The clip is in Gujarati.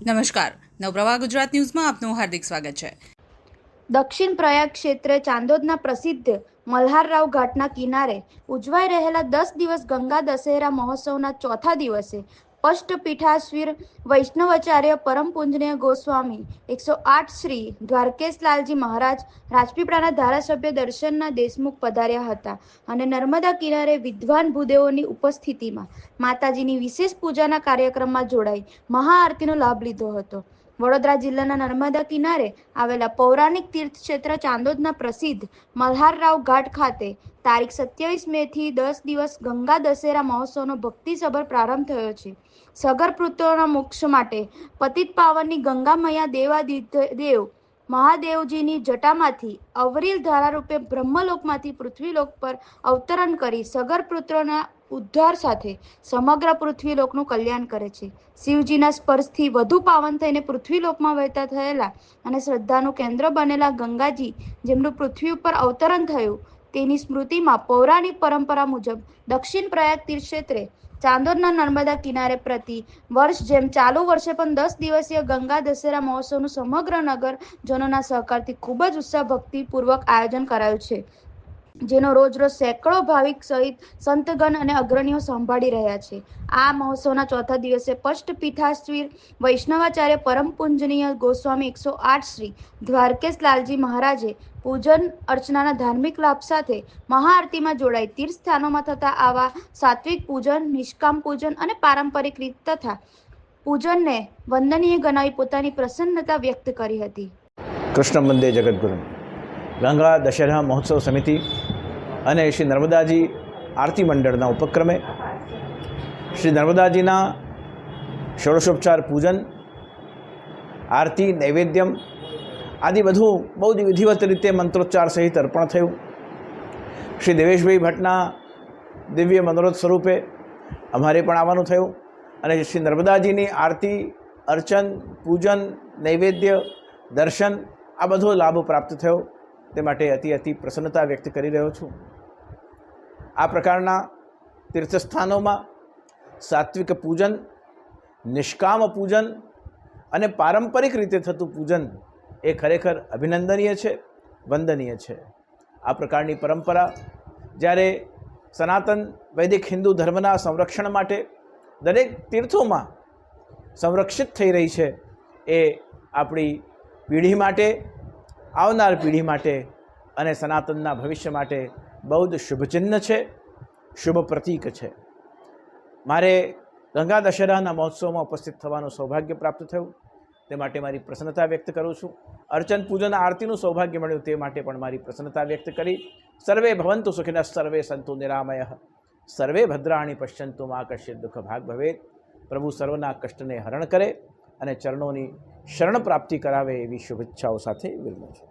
નમસ્કાર, નવપ્રવાહ ગુજરાત ન્યૂઝમાં આપનું હાર્દિક સ્વાગત છે। દક્ષિણ પ્રયાગ ક્ષેત્રે ચાંદોદના પ્રસિદ્ધ મલ્હારરાવ ઘાટના કિનારે ઉજવાઈ રહેલા 10 દિવસ ગંગા દશેરા મહોત્સવના ચોથા દિવસે પષ્ટપીઠાશ્વીર વૈષ્ણવાચાર્ય પરમ પૂજનીય ગોસ્વામી 108 શ્રી દ્વારકેશલાલજી મહારાજ રાજપીપળાના ધારાસભ્ય દર્શનના દેશમુખ પધાર્યા હતા અને નર્મદા કિનારે વિદ્વાન ભૂદેવોની ઉપસ્થિતિમાં માતાજીની વિશેષ પૂજાના કાર્યક્રમમાં જોડાઈ મહાઆરતીનો લાભ લીધો હતો। વડોદરા જિલ્લાના નર્મદા કિનારે આવેલા પૌરાણિક તીર્થક્ષેત્ર ચાંદોદના પ્રસિદ્ધ મલ્હારરાવ ઘાટ ખાતે તારીખ 27 મે થી 10 દિવસ ગંગા દશેરા મહોત્સવનો ભક્તિસભર પ્રારંભ થયો છે। સગર પુત્રોના મોક્ષ માટે પતિત પાવનની ગંગા મૈયા દેવાધિદેવ મહાદેવજીની જટામાંથી અવરીલ ધારારૂપે બ્રહ્મલોકમાંથી પૃથ્વીલોક પર અવતરણ કરી સગર પુત્રોના ઉદ્ધાર સાથે સમગ્ર પૃથ્વીલોકનું કલ્યાણ કરે છે। શિવજીના સ્પર્શથી વધુ પાવન થઈને પૃથ્વીલોકમાં વહેતા થયેલા અને શ્રદ્ધાનું કેન્દ્ર બનેલા ગંગાજી જેમનું પૃથ્વી ઉપર અવતરણ થયું તેની સ્મૃતિમાં પૌરાણિક પરંપરા મુજબ દક્ષિણ પ્રયાગ તીર્થક્ષેત્રે ચાંદોદના નર્મદા કિનારે પ્રતિ વર્ષ જેમ ચાલુ વર્ષે પણ 10 દિવસીય ગંગા દશેરા મહોત્સવનું સમગ્ર નગરજનોના સહકારથી ખૂબ જ ઉત્સાહ ભક્તિપૂર્વક આયોજન કરાયું છે, જેનો રોજ સેંકડો ભાવિક સહિત સંતગણ અને અગ્રણીઓ સંભાળી રહ્યા છે। આ મહોત્સવના ચોથા દિવસે પષ્ટપીઠાશ્વીર વૈષ્ણવાચાર્ય પરમ પૂજનીય ગોસ્વામી 108 શ્રી દ્વારકેશલાલજી મહારાજે પૂજન અર્ચનાના ધાર્મિક લાભ સાથે મહાઆરતીમાં જોડાઈ તીર્થસ્થાનોમાં થતા આવા સાત્વિક પૂજન, નિષ્કામ પૂજન અને પારંપરિક રીત તથા પૂજનને વંદનીય ગણાવી પોતાની પ્રસન્નતા વ્યક્ત કરી હતી। કૃષ્ણ વંદે જગદગુરુ ગંગા દશેરા મહોત્સવ સમિતિ અને શ્રી નર્મદાજી આરતી મંડળના ઉપક્રમે શ્રી નર્મદાજીના ષોડશોપચાર પૂજન, આરતી, નૈવેદ્યમ આદિ બધું બહુ જ વિધિવત રીતે મંત્રોચ્ચાર સહિત અર્પણ થયું। શ્રી દેવેશભાઈ ભટ્ટના દિવ્ય મનોરથ સ્વરૂપે અમારે પણ આવવાનું થયું અને શ્રી નર્મદાજીની આરતી, અર્ચન, પૂજન, નૈવેદ્ય, દર્શન આ બધો લાભ પ્રાપ્ત થયો તે માટે અતિ પ્રસન્નતા વ્યક્ત કરી રહ્યો છું। આ પ્રકારના તીર્થસ્થાનોમાં સાત્વિક પૂજન, નિષ્કામ પૂજન અને પારંપરિક રીતે થતું પૂજન એ ખરેખર અભિનંદનીય છે, વંદનીય છે। આ પ્રકારની પરંપરા જ્યારે સનાતન વૈદિક હિન્દુ ધર્મના સંરક્ષણ માટે દરેક તીર્થોમાં સંરક્ષિત થઈ રહી છે એ આપણી પેઢી માટે, આવનાર પેઢી માટે અને સનાતનના ભવિષ્ય માટે બહુ જ શુભચિહ્ન છે, શુભ પ્રતીક છે। મારે ગંગા દશેરાના મહોત્સવમાં ઉપસ્થિત થવાનું સૌભાગ્ય પ્રાપ્ત થયું તે માટે મારી પ્રસન્નતા વ્યક્ત કરું છું। અર્ચન, પૂજન, આરતીનું સૌભાગ્ય મળ્યું તે માટે પણ મારી પ્રસન્નતા વ્યક્ત કરી। સર્વે ભવંતુ સુખિનઃ, સર્વે સંતુ નિરામયઃ, સર્વે ભદ્રાણી પશ્યંતુ મા કશ્ચિત દુઃખ ભાગ ભવેત। પ્રભુ સર્વના કષ્ટને હરણ કરે અને ચરણોની શરણ પ્રાપ્તિ કરાવે એવી શુભેચ્છાઓ સાથે વિરમું છું।